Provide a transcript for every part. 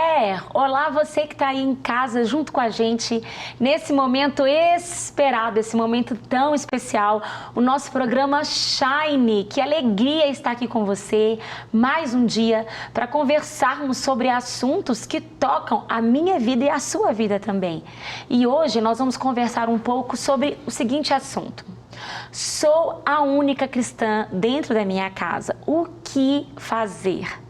mulher! Olá, você que está aí em casa junto com a gente nesse momento esperado, esse momento tão especial, o nosso programa Shine. Que alegria estar aqui com você mais um dia para conversarmos sobre assuntos que tocam a minha vida e a sua vida também. E hoje nós vamos conversar um pouco sobre o seguinte assunto. Sou a única cristã dentro da minha casa. O que fazer?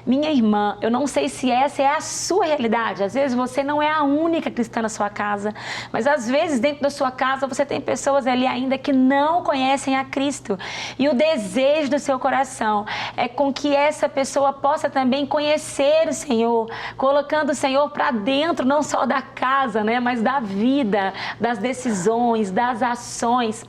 Minha irmã, eu não sei se essa é a sua realidade. Às vezes você não é a única cristã na sua casa, mas às vezes dentro da sua casa você tem pessoas ali ainda que não conhecem a Cristo. E o desejo do seu coração é com que essa pessoa possa também conhecer o Senhor, colocando o Senhor para dentro não só da casa, né, mas da vida, das decisões, das ações.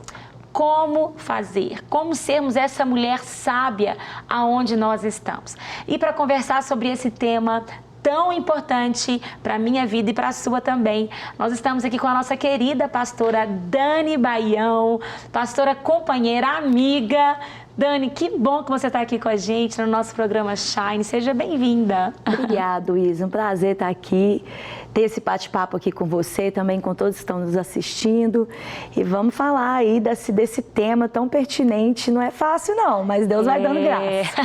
Como fazer? Como sermos essa mulher sábia aonde nós estamos? E para conversar sobre esse tema tão importante para a minha vida e para a sua também, nós estamos aqui com a nossa querida pastora Dani Baião, pastora companheira, amiga. Dani, que bom que você está aqui com a gente no nosso programa Shine. Seja bem-vinda. Obrigada, Luiz. Um prazer estar aqui, ter esse bate-papo aqui com você, também com todos que estão nos assistindo. E vamos falar aí desse tema tão pertinente. Não é fácil não, mas Deus vai dando graça.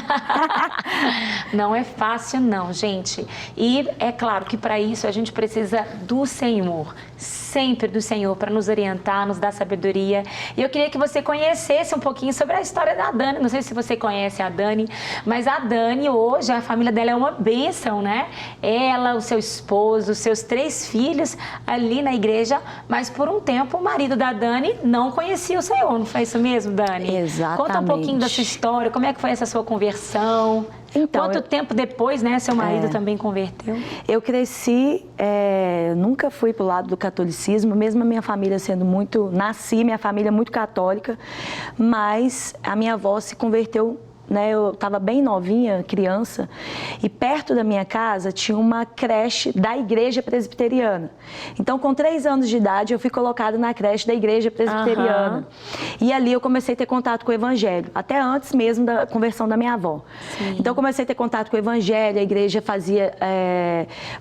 Não é fácil não, gente. E é claro que para isso a gente precisa do Senhor, sempre do Senhor, para nos orientar, nos dar sabedoria. E eu queria que você conhecesse um pouquinho sobre a história da Dani. Não sei se você conhece a Dani, mas a Dani hoje, a família dela é uma bênção, né? Ela, o seu esposo, os seus 3 filhos ali na igreja, mas por um tempo o marido da Dani não conhecia o Senhor, não foi isso mesmo, Dani? Exatamente. Conta um pouquinho da sua história, como é que foi essa sua conversão? Então, quanto tempo depois, né, seu marido também converteu? Eu cresci, nunca fui pro lado do catolicismo, mesmo a minha família sendo minha família é muito católica, mas a minha avó se converteu, né, eu estava bem novinha, criança, e perto da minha casa tinha uma creche da igreja presbiteriana. Então, com 3 anos de idade, eu fui colocada na creche da igreja presbiteriana. E ali eu comecei a ter contato com o evangelho, até antes mesmo da conversão da minha avó. Sim. Então, eu comecei a ter contato com o evangelho, a igreja fazia,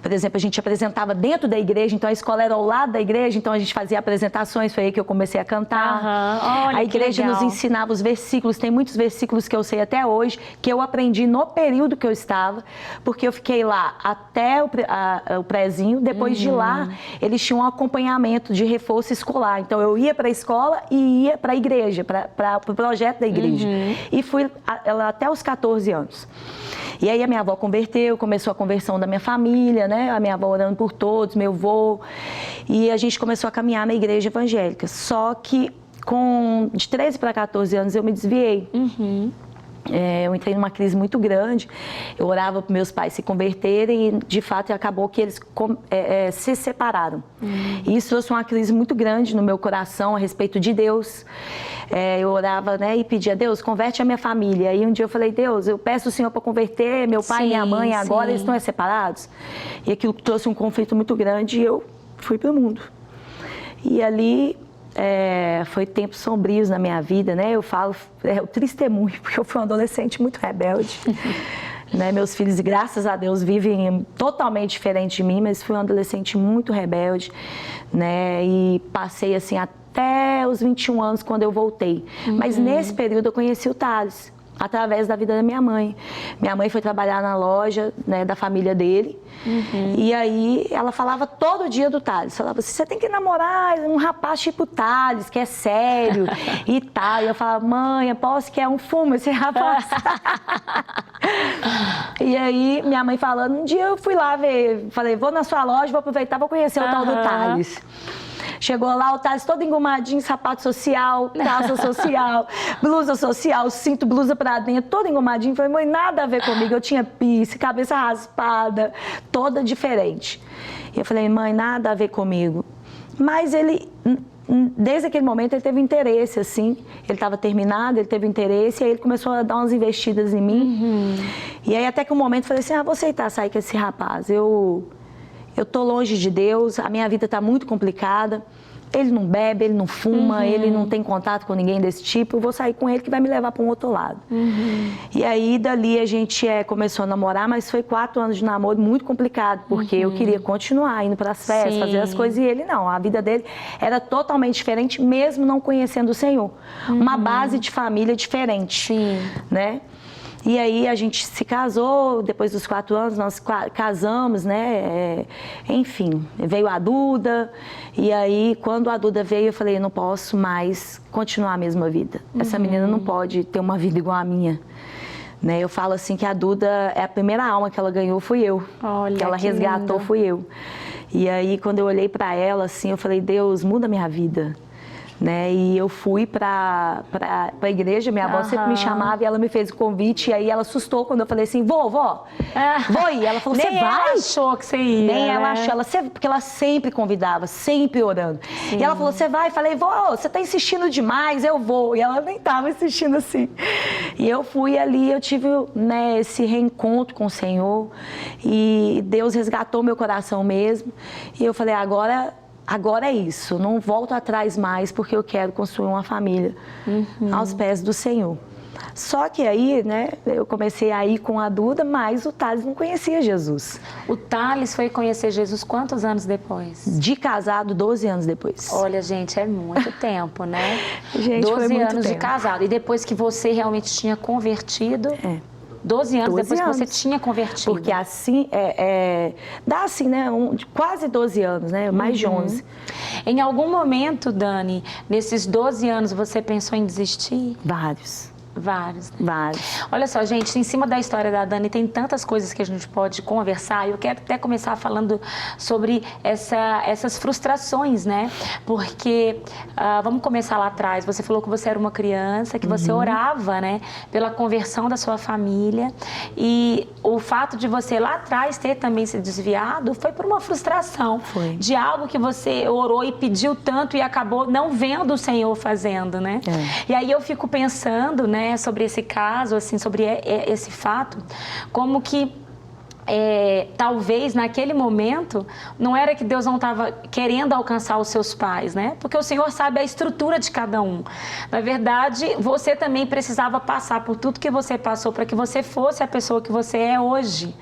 por exemplo, a gente apresentava dentro da igreja, então a escola era ao lado da igreja, então a gente fazia apresentações, foi aí que eu comecei a cantar. Olha, a igreja nos ensinava os versículos, tem muitos versículos que eu sei até hoje, que eu aprendi no período que eu estava, porque eu fiquei lá até o prézinho, depois de lá, eles tinham um acompanhamento de reforço escolar, então eu ia para a escola e ia para a igreja, para o projeto da igreja, e fui até os 14 anos. E aí a minha avó converteu, começou a conversão da minha família, né? A minha avó orando por todos, meu avô, e a gente começou a caminhar na igreja evangélica, só que de 13 para 14 anos eu me desviei. Eu entrei numa crise muito grande, eu orava para meus pais se converterem e, de fato, acabou que eles se separaram. E isso trouxe uma crise muito grande no meu coração a respeito de Deus. Eu orava, né, e pedia a Deus, converte a minha família. E um dia eu falei, Deus, eu peço o Senhor para converter meu pai e minha mãe, agora eles estão separados. E aquilo trouxe um conflito muito grande e eu fui para o mundo. E ali... foi tempos sombrios na minha vida, né? Eu falo, o testemunho, porque eu fui uma adolescente muito rebelde. Né? Meus filhos, graças a Deus, vivem totalmente diferente de mim, mas fui uma adolescente muito rebelde, né? E passei assim até os 21 anos quando eu voltei. Mas nesse período eu conheci o Thales, através da vida da minha mãe. Minha mãe foi trabalhar na loja, né, da família dele. E aí ela falava todo dia do Thales. Falava assim, você tem que namorar um rapaz tipo Thales, que é sério e tal. E eu falava, mãe, aposto que é um fumo esse rapaz. E aí minha mãe falando, um dia eu fui lá ver, falei, vou na sua loja, vou aproveitar, vou conhecer o tal do Thales. Chegou lá, o Thales todo engomadinho, sapato social, calça social, blusa social, cinto, blusa pra dentro, todo engomadinho. Falei, mãe, nada a ver comigo. Eu tinha piercing, cabeça raspada, toda diferente. E eu falei, mãe, nada a ver comigo. Mas ele, desde aquele momento, ele teve interesse, assim. Ele estava terminado, ele teve interesse, e aí ele começou a dar umas investidas em mim. E aí até que um momento eu falei assim, vou aceitar sair com esse rapaz. Eu tô longe de Deus, a minha vida está muito complicada. ele não bebe, ele não fuma, ele não tem contato com ninguém desse tipo, eu vou sair com ele que vai me levar para um outro lado. E aí, dali, a gente começou a namorar, mas foi 4 anos de namoro muito complicado, porque eu queria continuar indo para as festas, fazer as coisas, e ele não. A vida dele era totalmente diferente, mesmo não conhecendo o Senhor. Uma base de família diferente, né? E aí a gente se casou, depois dos 4 anos nós casamos, né? Enfim, veio a Duda, e aí quando a Duda veio eu falei, eu não posso mais continuar a mesma vida. Essa menina não pode ter uma vida igual a minha. Né? Eu falo assim que a Duda, a primeira alma que ela ganhou fui eu. Olha, que ela resgatou fui eu. E aí quando eu olhei para ela assim, eu falei, Deus, muda minha vida. Né? E eu fui para a igreja, minha avó sempre me chamava e ela me fez o convite, e aí ela assustou quando eu falei assim, vou ir. Ela falou, você vai? Ela achou que você ia, Nem né? ela achou, porque ela sempre convidava, sempre orando. E ela falou, você vai? Eu falei, vou, você tá insistindo demais, eu vou. E ela nem tava insistindo assim. E eu fui ali, eu tive, né, esse reencontro com o Senhor, e Deus resgatou meu coração mesmo, e eu falei, agora é isso, não volto atrás mais, porque eu quero construir uma família aos pés do Senhor. Só que aí, né, eu comecei a ir com a Duda, mas o Thales não conhecia Jesus. O Thales foi conhecer Jesus quantos anos depois? De casado, 12 anos depois. Olha, gente, é muito tempo, né? Gente, 12 foi muito anos de tempo. casado. E depois que você realmente tinha convertido... 12 anos depois que você tinha convertido. Porque assim, dá assim, né, quase 12 anos, né, mais de 11. Em algum momento, Dani, nesses 12 anos, você pensou em desistir? Vários. Vários, né? Vários. Olha só, gente, em cima da história da Dani tem tantas coisas que a gente pode conversar. Eu quero até começar falando sobre essas frustrações, né? Porque, vamos começar lá atrás. Você falou que você era uma criança, que você orava, né? Pela conversão da sua família. E o fato de você lá atrás ter também se desviado foi por uma frustração. Foi. De algo que você orou e pediu tanto e acabou não vendo o Senhor fazendo, né? E aí eu fico pensando, né? Sobre esse caso, assim, sobre esse fato, como que talvez naquele momento não era que Deus não estava querendo alcançar os seus pais, né? Porque o Senhor sabe a estrutura de cada um. Na verdade, você também precisava passar por tudo que você passou para que você fosse a pessoa que você é hoje,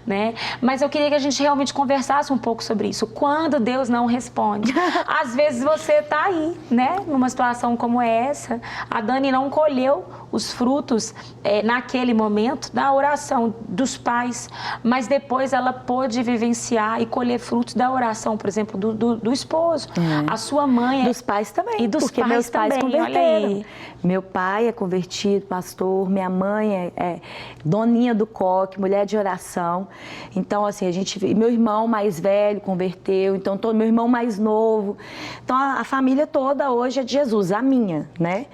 né? Mas eu queria que a gente realmente conversasse um pouco sobre isso. Quando Deus não responde, às vezes você está aí, né? Numa situação como essa, a Dani não colheu os frutos naquele momento da oração dos pais, mas depois ela pôde vivenciar e colher frutos da oração, por exemplo, do esposo. A sua mãe... Dos pais também, e dos porque pais meus pais também, converteram. olha aí. Meu pai é convertido, pastor, minha mãe é doninha do coque, mulher de oração. Então, assim, meu irmão mais velho converteu, então meu irmão mais novo. Então, a família toda hoje é de Jesus, a minha, né?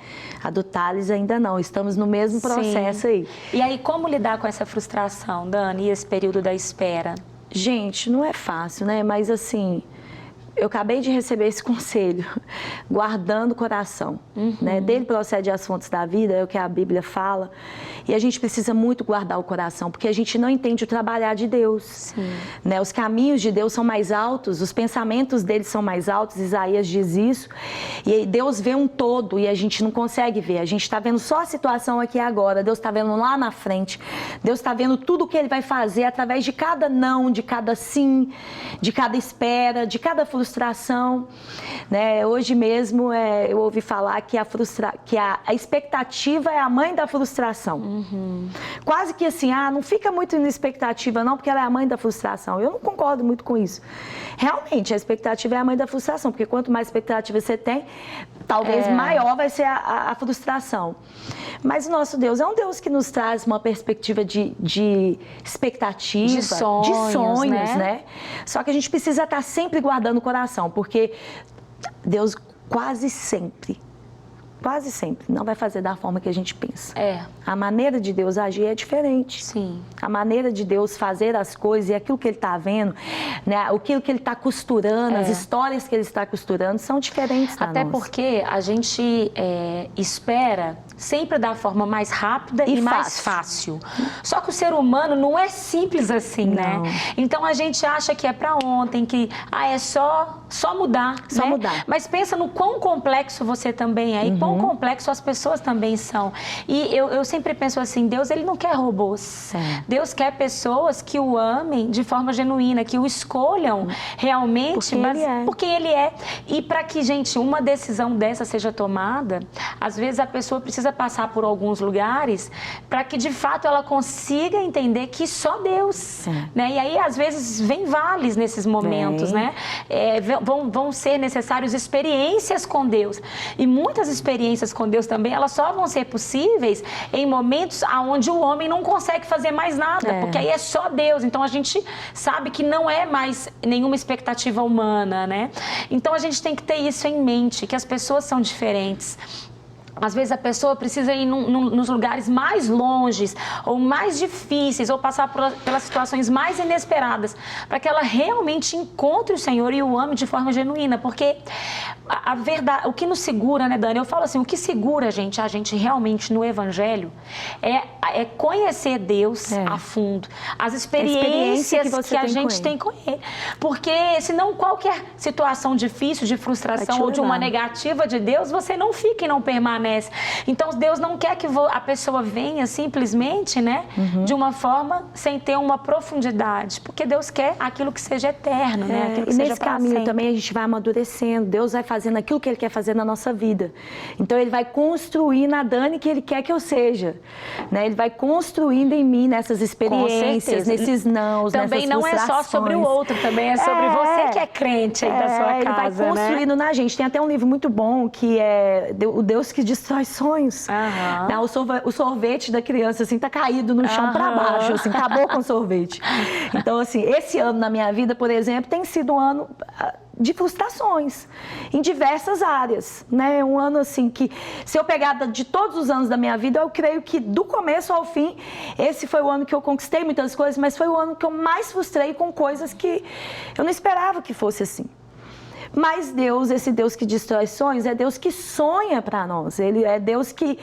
A do Thales ainda não, estamos no mesmo processo aí. E aí, como lidar com essa frustração, Dani, e esse período da espera? Gente, não é fácil, né? Mas assim, eu acabei de receber esse conselho, guardando o coração, né? Dele procede as fontes da vida, é o que a Bíblia fala. E a gente precisa muito guardar o coração, porque a gente não entende o trabalhar de Deus. Né? Os caminhos de Deus são mais altos, os pensamentos dele são mais altos, Isaías diz isso. E Deus vê um todo e a gente não consegue ver. A gente está vendo só a situação aqui agora, Deus está vendo lá na frente. Deus está vendo tudo o que ele vai fazer através de cada não, de cada sim, de cada espera, de cada frustração. Né? Hoje mesmo eu ouvi falar que a expectativa é a mãe da frustração. Quase que assim, não fica muito na expectativa não, porque ela é a mãe da frustração. Eu não concordo muito com isso. Realmente, a expectativa é a mãe da frustração, porque quanto mais expectativa você tem, talvez maior vai ser a frustração. Mas o nosso Deus é um Deus que nos traz uma perspectiva de expectativa, de sonhos, né? Só que a gente precisa estar sempre guardando o coração, porque Deus quase sempre quase sempre, não vai fazer da forma que a gente pensa. É. A maneira de Deus agir é diferente. Sim. A maneira de Deus fazer as coisas e aquilo que Ele está vendo, né, aquilo que Ele está costurando, as histórias que Ele está costurando são diferentes da Até nossa. porque a gente espera sempre da forma mais rápida e mais fácil. Só que o ser humano não é simples assim, né? Então a gente acha que é para ontem, que é só mudar, Só né? mudar. Mas pensa no quão complexo você também é e quão complexo as pessoas também são. E eu sempre penso assim, Deus, Ele não quer robôs. Deus quer pessoas que o amem de forma genuína, que o escolham realmente por quem Ele é. E para que, gente, uma decisão dessa seja tomada, às vezes a pessoa precisa passar por alguns lugares para que, de fato, ela consiga entender que só Deus, né? E aí, às vezes, vem vales nesses momentos, né? Vão ser necessárias experiências com Deus. E muitas experiências com Deus também, elas só vão ser possíveis em momentos onde o homem não consegue fazer mais nada, porque aí é só Deus. Então, a gente sabe que não é mais nenhuma expectativa humana, né? Então, a gente tem que ter isso em mente, que as pessoas são diferentes. Às vezes a pessoa precisa ir nos lugares mais longes ou mais difíceis ou passar pelas situações mais inesperadas para que ela realmente encontre o Senhor e o ame de forma genuína, porque a verdade, o que nos segura, né, Dani? Eu falo assim, o que segura a gente realmente no Evangelho é conhecer Deus a fundo, as experiências que a gente tem com Ele, porque senão qualquer situação difícil, de frustração ou de uma negativa de Deus, você não fica e não permanece. Então, Deus não quer que a pessoa venha simplesmente, né, de uma forma sem ter uma profundidade, porque Deus quer aquilo que seja eterno, né, aquilo que e seja nesse para caminho sempre. também a gente vai amadurecendo, Deus vai fazendo aquilo que Ele quer fazer na nossa vida. Então, Ele vai construir na Dani que Ele quer que eu seja, né? Ele vai construindo em mim nessas experiências, nesses nãos, também nessas não é só sobre o outro, também é sobre você que é crente aí da sua casa, Ele vai construindo na gente. Tem até um livro muito bom que é O Deus que Destrói Sonhos. Né? O sorvete da criança, assim, tá caído no chão para baixo, assim, acabou com o sorvete. Então, assim, esse ano na minha vida, por exemplo, tem sido um ano de frustrações em diversas áreas, né? Um ano assim que, se eu pegar de todos os anos da minha vida, eu creio que do começo ao fim, esse foi o ano que eu conquistei muitas coisas, mas foi o ano que eu mais frustrei com coisas que eu não esperava que fosse assim. Mas Deus, esse Deus que destrói sonhos, é Deus que sonha para nós. Ele é Deus que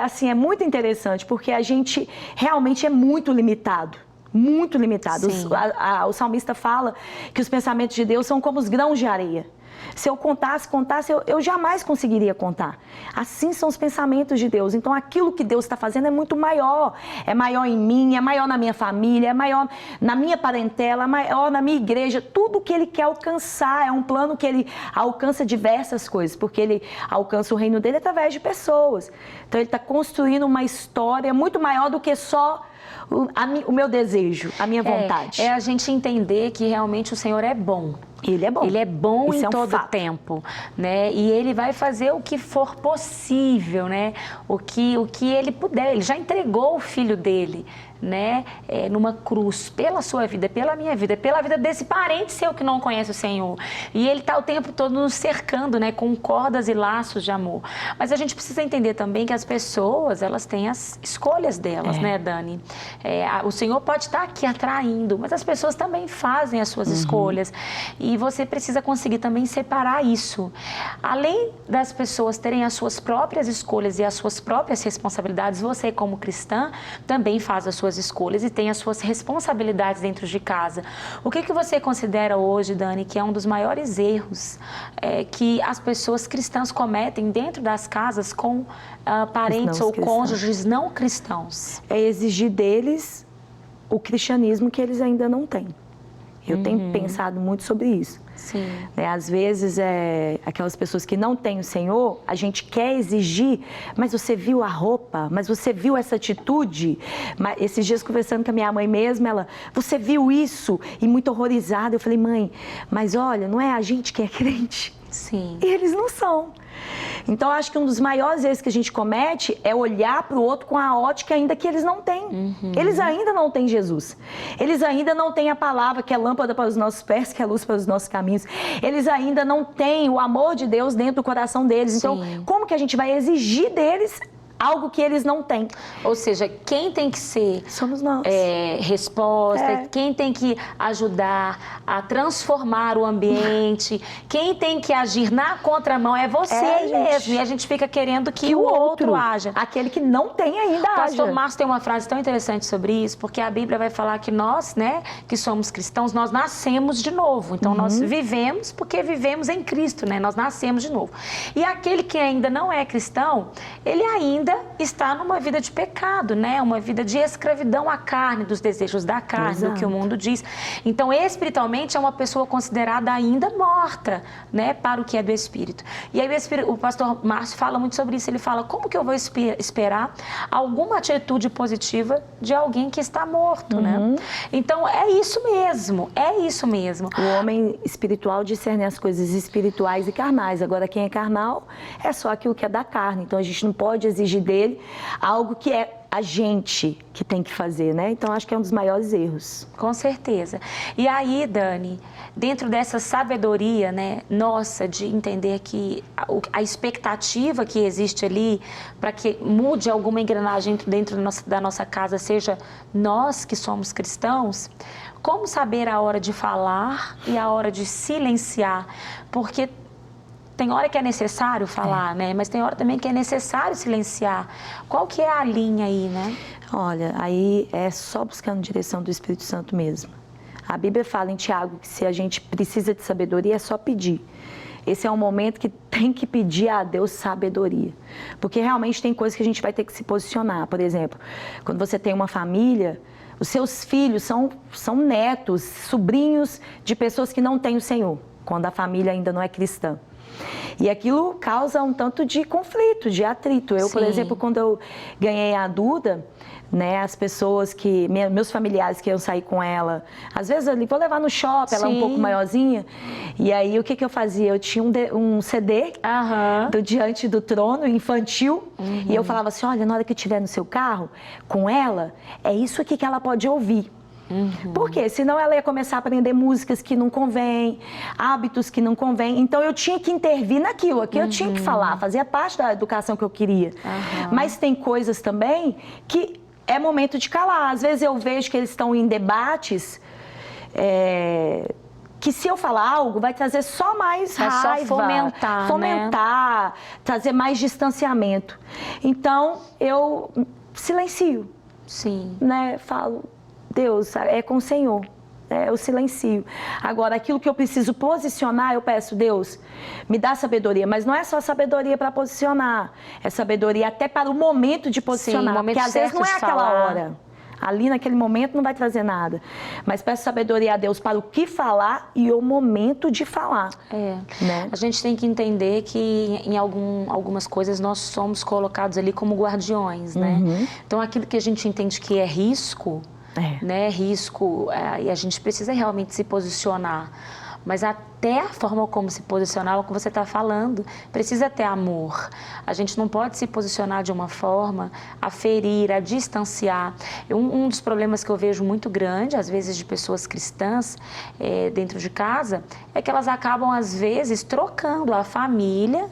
assim, é muito interessante, porque a gente realmente é muito limitado. Muito limitado. O salmista fala que os pensamentos de Deus são como os grãos de areia. Se eu contasse, eu jamais conseguiria contar. Assim são os pensamentos de Deus. Então, aquilo que Deus está fazendo é muito maior. É maior em mim, é maior na minha família, é maior na minha parentela, é maior na minha igreja. Tudo que Ele quer alcançar é um plano que Ele alcança diversas coisas, porque Ele alcança o reino dEle através de pessoas. Então, Ele está construindo uma história muito maior do que só o meu desejo, a minha vontade. É a gente entender que realmente o Senhor é bom. Ele é bom. Ele é bom Isso em todo o tempo, né? E Ele vai fazer o que for possível, né? O que Ele puder. Ele já entregou o Filho dEle, né? Numa cruz, pela sua vida, pela minha vida, pela vida desse parente seu que não conhece o Senhor. E Ele está o tempo todo nos cercando, né? Com cordas e laços de amor. Mas a gente precisa entender também que as pessoas, elas têm as escolhas delas, né, Dani? O Senhor pode estar aqui atraindo, mas as pessoas também fazem as suas escolhas. E você precisa conseguir também separar isso. Além das pessoas terem as suas próprias escolhas e as suas próprias responsabilidades, você, como cristã, também faz as suas escolhas e tem as suas responsabilidades dentro de casa. O que você considera hoje, Dani, que é um dos maiores erros que as pessoas cristãs cometem dentro das casas com parentes ou cônjuges não cristãos? É exigir deles o cristianismo que eles ainda não têm. Eu tenho pensado muito sobre isso. Sim. Às vezes, aquelas pessoas que não têm o Senhor, a gente quer exigir, mas você viu a roupa? Mas você viu essa atitude? Esses dias, conversando com a minha mãe mesmo, você viu isso? E muito horrorizada, eu falei, mãe, mas olha, não é a gente que é crente? Sim. E eles não são. Então, eu acho que um dos maiores erros que a gente comete é olhar para o outro com a ótica ainda que eles não têm. Eles ainda não têm Jesus. Eles ainda não têm a palavra que é lâmpada para os nossos pés, que é luz para os nossos caminhos. Eles ainda não têm o amor de Deus dentro do coração deles. Então, como que a gente vai exigir deles algo que eles não têm? Ou seja, quem tem que ser somos nós. Resposta, quem tem que ajudar a transformar o ambiente, quem tem que agir na contramão é você mesmo. E a gente fica querendo que o outro haja. Aquele que não tem ainda haja. O pastor Márcio tem uma frase tão interessante sobre isso, porque a Bíblia vai falar que nós, né, que somos cristãos, nós nascemos de novo. Então, nós vivemos porque vivemos em Cristo, né? Nós nascemos de novo. E aquele que ainda não é cristão, ele ainda está numa vida de pecado, né? Uma vida de escravidão à carne, dos desejos da carne, do que o mundo diz. Então, espiritualmente, é uma pessoa considerada ainda morta, né? Para o que é do espírito. E aí o pastor Márcio fala muito sobre isso. Ele fala, como que eu vou esperar alguma atitude positiva de alguém que está morto, né? Então, é isso mesmo, é isso mesmo. O homem espiritual discerne as coisas espirituais e carnais. Agora, quem é carnal é só aquilo que é da carne. Então, a gente não pode exigir dele algo que é a gente que tem que fazer, né? Então, acho que é um dos maiores erros. Com certeza. E aí, Dani, dentro dessa sabedoria, né, nossa, de entender que a expectativa que existe ali para que mude alguma engrenagem dentro da nossa casa, seja nós que somos cristãos, como saber a hora de falar e a hora de silenciar? Porque tem hora que é necessário falar, né? Mas tem hora também que é necessário silenciar. Qual que é a linha aí, né? Olha, aí é só buscando direção do Espírito Santo mesmo. A Bíblia fala em Tiago que se a gente precisa de sabedoria, é só pedir. Esse é um momento que tem que pedir a Deus sabedoria. Porque realmente tem coisas que a gente vai ter que se posicionar. Por exemplo, quando você tem uma família, os seus filhos são netos, sobrinhos de pessoas que não têm o Senhor, quando a família ainda não é cristã. E aquilo causa um tanto de conflito, de atrito. Eu, por exemplo, quando eu ganhei a Duda, né, as pessoas que, meus familiares que iam sair com ela, às vezes eu vou levar no shopping, ela é um pouco maiorzinha, e aí o que eu fazia? Eu tinha um CD do Diante do Trono, infantil, e eu falava assim, olha, na hora que estiver no seu carro, com ela, é isso aqui que ela pode ouvir. Por quê? Senão ela ia começar a aprender músicas que não convém, hábitos que não convém. Então eu tinha que intervir naquilo, aqui eu tinha que falar, fazia parte da educação que eu queria. Mas tem coisas também que é momento de calar. Às vezes eu vejo que eles estão em debates que se eu falar algo vai trazer só mais raiva, só fomentar, né? Trazer mais distanciamento. Então eu silencio, né? Falo, Deus, é com o Senhor, eu silencio. Agora, aquilo que eu preciso posicionar, eu peço, Deus, me dá sabedoria. Mas não é só sabedoria para posicionar, é sabedoria até para o momento de posicionar. Porque às vezes não é aquela hora. Ali naquele momento não vai trazer nada. Mas peço sabedoria a Deus para o que falar e o momento de falar. Né? A gente tem que entender que em algumas coisas nós somos colocados ali como guardiões, né? Então aquilo que a gente entende que é risco, né? Risco, e a gente precisa realmente se posicionar. Mas até a forma como se posicionar, é o que você está falando, precisa ter amor. A gente não pode se posicionar de uma forma a ferir, a distanciar. Um dos problemas que eu vejo muito grande, às vezes, de pessoas cristãs dentro de casa, é que elas acabam, às vezes, trocando a família,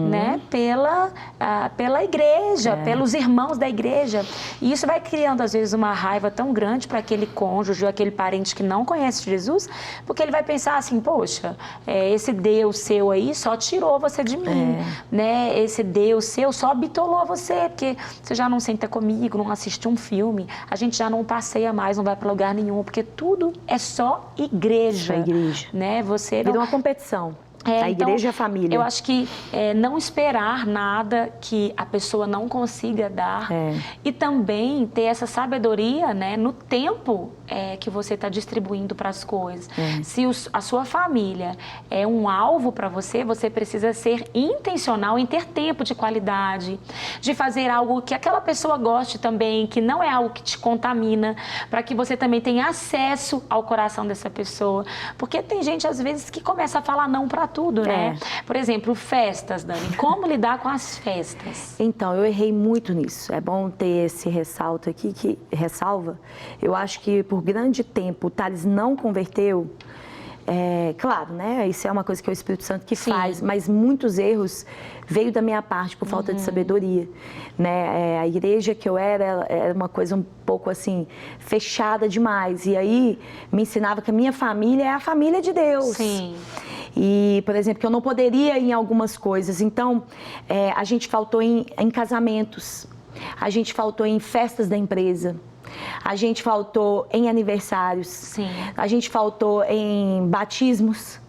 né, pela igreja, pelos irmãos da igreja. E isso vai criando, às vezes, uma raiva tão grande para aquele cônjuge ou aquele parente que não conhece Jesus, porque ele vai pensar assim, poxa, esse Deus seu aí só tirou você de mim, né? Esse Deus seu só bitolou você, porque você já não senta comigo, não assiste um filme, a gente já não passeia mais, não vai para lugar nenhum, porque tudo é só igreja. Só igreja. Né? Você vira uma competição. A igreja e a família. Eu acho que não esperar nada que a pessoa não consiga dar e também ter essa sabedoria, né, no tempo que você está distribuindo para as coisas. Se a sua família é um alvo para você, você precisa ser intencional em ter tempo de qualidade, de fazer algo que aquela pessoa goste também, que não é algo que te contamina, para que você também tenha acesso ao coração dessa pessoa. Porque tem gente, às vezes, que começa a falar não para tudo, né? Por exemplo, festas, Dani. Como lidar com as festas? Então, eu errei muito nisso. É bom ter esse ressalto aqui, que ressalva. Eu acho que por grande tempo o Thales não converteu. Claro, né? Isso é uma coisa que é o Espírito Santo que faz, mas muitos erros veio da minha parte por falta de sabedoria, né? A igreja que eu era uma coisa um pouco assim fechada demais, e aí me ensinava que a minha família é a família de Deus. Sim. E, por exemplo, que eu não poderia ir em algumas coisas. Então, a gente faltou em casamentos, a gente faltou em festas da empresa. A gente faltou em aniversários, Sim. A gente faltou em batismos,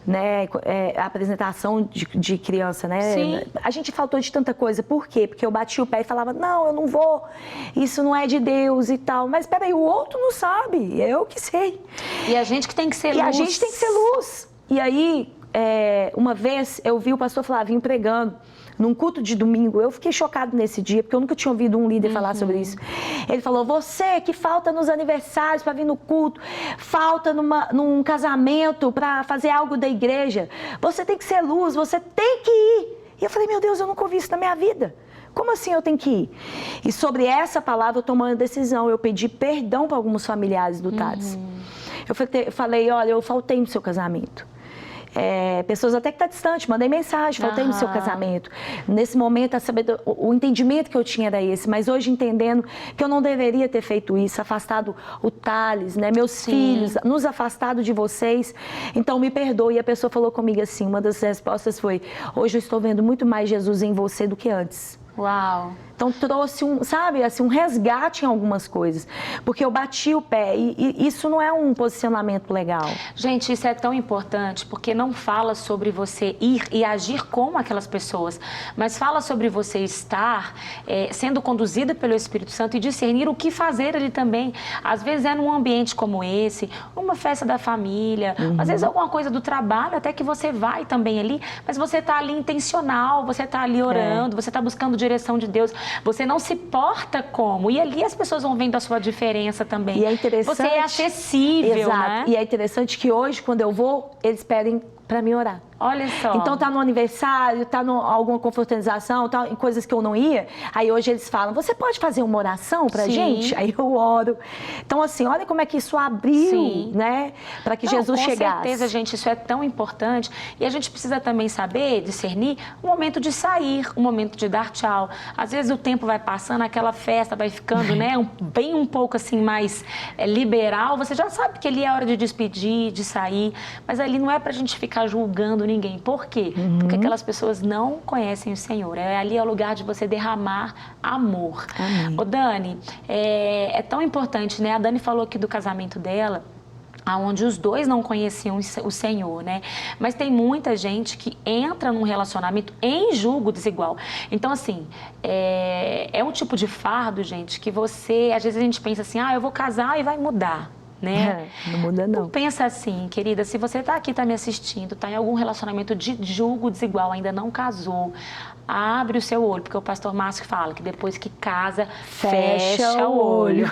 né? Apresentação de criança, né? Sim. A gente faltou de tanta coisa. Por quê? Porque eu bati o pé e falava, não, eu não vou, isso não é de Deus e tal. Mas peraí, o outro não sabe, eu que sei. E a gente que tem que ser luz. E a gente tem que ser luz. E aí, uma vez eu vi o pastor Flavinho pregando num culto de domingo. Eu fiquei chocado nesse dia, porque eu nunca tinha ouvido um líder falar sobre isso. Ele falou, você que falta nos aniversários para vir no culto, falta num casamento para fazer algo da igreja, você tem que ser luz, você tem que ir. E eu falei, meu Deus, eu nunca ouvi isso na minha vida. Como assim eu tenho que ir? E sobre essa palavra eu tomei uma decisão, eu pedi perdão para alguns familiares do Thales. Eu falei, olha, eu faltei no seu casamento. Pessoas até que estão distantes, mandei mensagem, faltei no seu casamento. Nesse momento, o entendimento que eu tinha era esse, mas hoje entendendo que eu não deveria ter feito isso, afastado o Thales, né, meus filhos, nos afastado de vocês, então me perdoe. E a pessoa falou comigo assim, uma das respostas foi, hoje eu estou vendo muito mais Jesus em você do que antes. Uau! Então trouxe um resgate em algumas coisas, porque eu bati o pé e isso não é um posicionamento legal. Gente, isso é tão importante, porque não fala sobre você ir e agir como aquelas pessoas, mas fala sobre você estar sendo conduzida pelo Espírito Santo e discernir o que fazer ali também. Às vezes é num ambiente como esse, uma festa da família, às vezes alguma coisa do trabalho, até que você vai também ali, mas você está ali intencional, você está ali orando, você está buscando direção de Deus. Você não se porta como. E ali as pessoas vão vendo a sua diferença também. E é interessante. Você é acessível, exato, né? E é interessante que hoje, quando eu vou, eles pedem para me orar. Olha só. Então tá no aniversário, tá alguma confraternização, tá em coisas que eu não ia. Aí hoje eles falam, você pode fazer uma oração pra gente? Aí eu oro. Então assim, olha como é que isso abriu, né? Para que Jesus chegasse. Com certeza, gente, isso é tão importante. E a gente precisa também saber, discernir o momento de sair, o momento de dar tchau. Às vezes o tempo vai passando, aquela festa vai ficando, né, bem um pouco assim mais liberal. Você já sabe que ali é a hora de despedir, de sair. Mas ali não é pra gente ficar julgando ninguém. Por quê? Porque aquelas pessoas não conhecem o Senhor. Ali é o lugar de você derramar amor. Amém. Ô Dani, é tão importante, né? A Dani falou aqui do casamento dela, onde os dois não conheciam o Senhor, né? Mas tem muita gente que entra num relacionamento em julgo desigual. Então, assim, é um tipo de fardo, gente, que às vezes a gente pensa assim, eu vou casar e vai mudar. Né? Não muda não. Pensa assim, querida, se você está aqui, está me assistindo, está em algum relacionamento de julgo desigual, ainda não casou, abre o seu olho, porque o pastor Márcio fala que depois que casa, fecha o olho.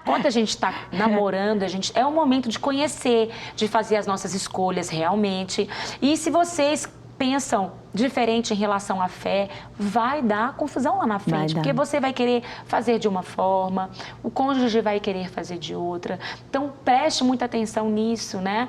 Enquanto a gente está namorando, é o momento de conhecer, de fazer as nossas escolhas realmente. E se vocês pensam diferente em relação à fé, vai dar confusão lá na frente, porque você vai querer fazer de uma forma, o cônjuge vai querer fazer de outra. Então, preste muita atenção nisso, né?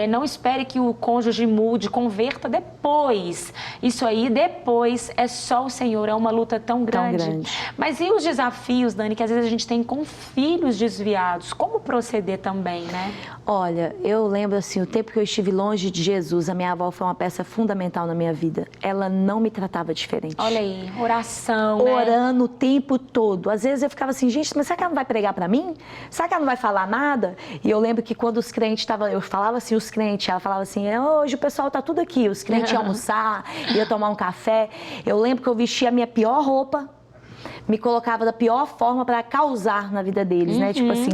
Não espere que o cônjuge mude, converta depois. Isso aí, depois, é só o Senhor, é uma luta tão grande. Mas e os desafios, Dani, que às vezes a gente tem com filhos desviados? Como proceder também, né? Olha, eu lembro assim, o tempo que eu estive longe de Jesus, a minha avó foi uma peça fundamental na minha vida. Ela não me tratava diferente. Olha aí, oração, orando, né? O tempo todo. Às vezes eu ficava assim, gente, mas será que ela não vai pregar pra mim? Será que ela não vai falar nada? E eu lembro que quando os crentes estavam, eu falava assim, os crentes, ela falava assim, hoje o pessoal tá tudo aqui, os crentes iam almoçar, ia tomar um café. Eu lembro que eu vestia a minha pior roupa, me colocava da pior forma para causar na vida deles, né? Tipo assim,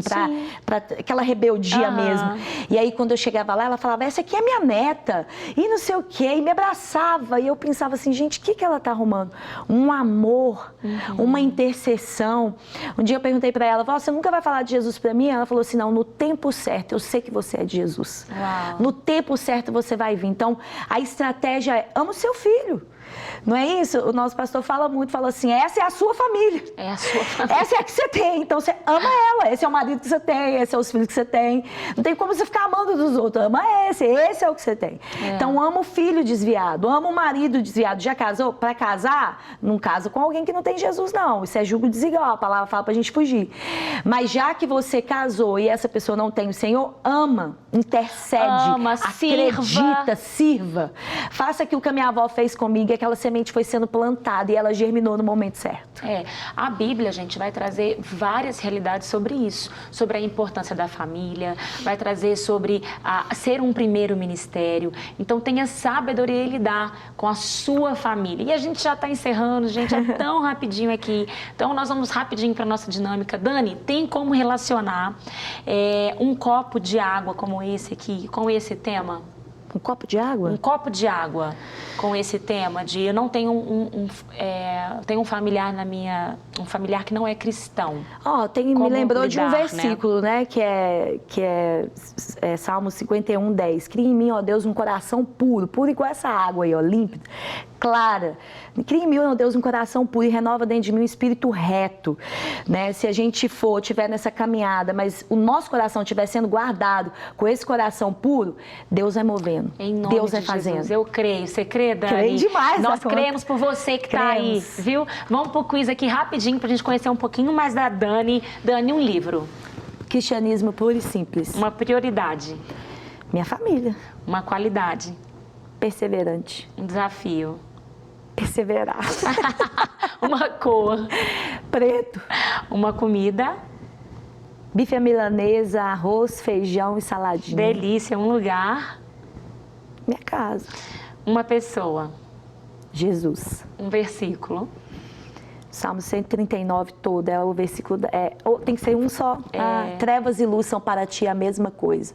pra aquela rebeldia mesmo. E aí, quando eu chegava lá, ela falava, essa aqui é minha neta, e não sei o quê, e me abraçava. E eu pensava assim, gente, o que ela tá arrumando? Um amor, uma intercessão. Um dia eu perguntei para ela, você nunca vai falar de Jesus para mim? Ela falou assim, não, no tempo certo, eu sei que você é de Jesus. Uau. No tempo certo você vai vir. Então, a estratégia é, ama o seu filho. Não é isso? O nosso pastor fala muito, fala assim, essa é a sua família. É a sua família. Essa é a que você tem, então você ama ela. Esse é o marido que você tem, esse é os filhos que você tem. Não tem como você ficar amando dos outros, ama esse é o que você tem. Então ama o filho desviado, ama o marido desviado. Já casou? Para casar, não casa com alguém que não tem Jesus, não. Isso é julgo desigual, a palavra fala pra gente fugir. Mas já que você casou e essa pessoa não tem o Senhor, ama, intercede, acredita, sirva. Faça aquilo que a minha avó fez comigo, aquela semente foi sendo plantada e ela germinou no momento certo. A Bíblia, gente, vai trazer várias realidades sobre isso, sobre a importância da família, vai trazer sobre ser um primeiro ministério. Então tenha sabedoria em lidar com a sua família. E a gente já está encerrando, gente, é tão rapidinho aqui. Então nós vamos rapidinho para a nossa dinâmica. Dani, tem como relacionar um copo de água como esse aqui, com esse tema? Um copo de água? Um copo de água com esse tema de eu não tenho tenho um familiar um familiar que não é cristão. Me lembrou de um versículo, né? Que é Salmo 51:10. Cria em mim, ó Deus, um coração puro igual essa água aí, ó, límpido, clara. Cria em mim, ó Deus, um coração puro e renova dentro de mim um espírito reto, né? Se a gente tiver nessa caminhada, mas o nosso coração estiver sendo guardado com esse coração puro, Deus vai movendo. Em nome Deus de vai fazendo. Jesus, eu creio. Você crê, Dani? Creio demais. Nós cremos por você que está aí, viu? Vamos pro quiz aqui rapidinho pra gente conhecer um pouquinho mais da Dani. Dani, um livro. Cristianismo puro e simples. Uma prioridade. Minha família. Uma qualidade. Perseverante. Um desafio. Perseverar. Uma cor. Preto. Uma comida. Bife à milanesa, arroz, feijão e saladinha. Delícia. Um lugar. Minha casa. Uma pessoa. Jesus. Um versículo. Salmo 139 todo, o versículo, tem que ser um só. Trevas e luz são para ti a mesma coisa.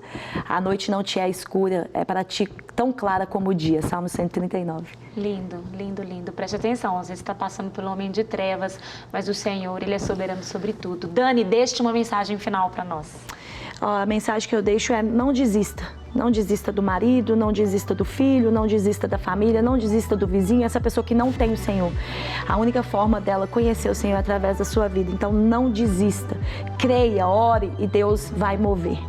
A noite não te é escura, é para ti tão clara como o dia. Salmo 139. Lindo, lindo, lindo. Preste atenção, às vezes está passando pelo momento de trevas, mas o Senhor, Ele é soberano sobre tudo. Dani, deixe uma mensagem final para nós. A mensagem que eu deixo é não desista. Não desista do marido, não desista do filho, não desista da família, não desista do vizinho, essa pessoa que não tem o Senhor. A única forma dela conhecer o Senhor é através da sua vida. Então não desista. Creia, ore e Deus vai mover.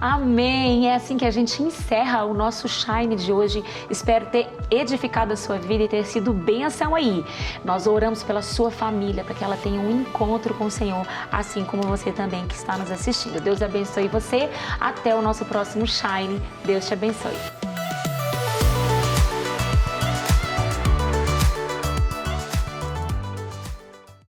Amém! É assim que a gente encerra o nosso Shine de hoje. Espero ter edificado a sua vida e ter sido bênção aí. Nós oramos pela sua família, para que ela tenha um encontro com o Senhor, assim como você também que está nos assistindo. Deus abençoe você. Até o nosso próximo Shine. Deus te abençoe.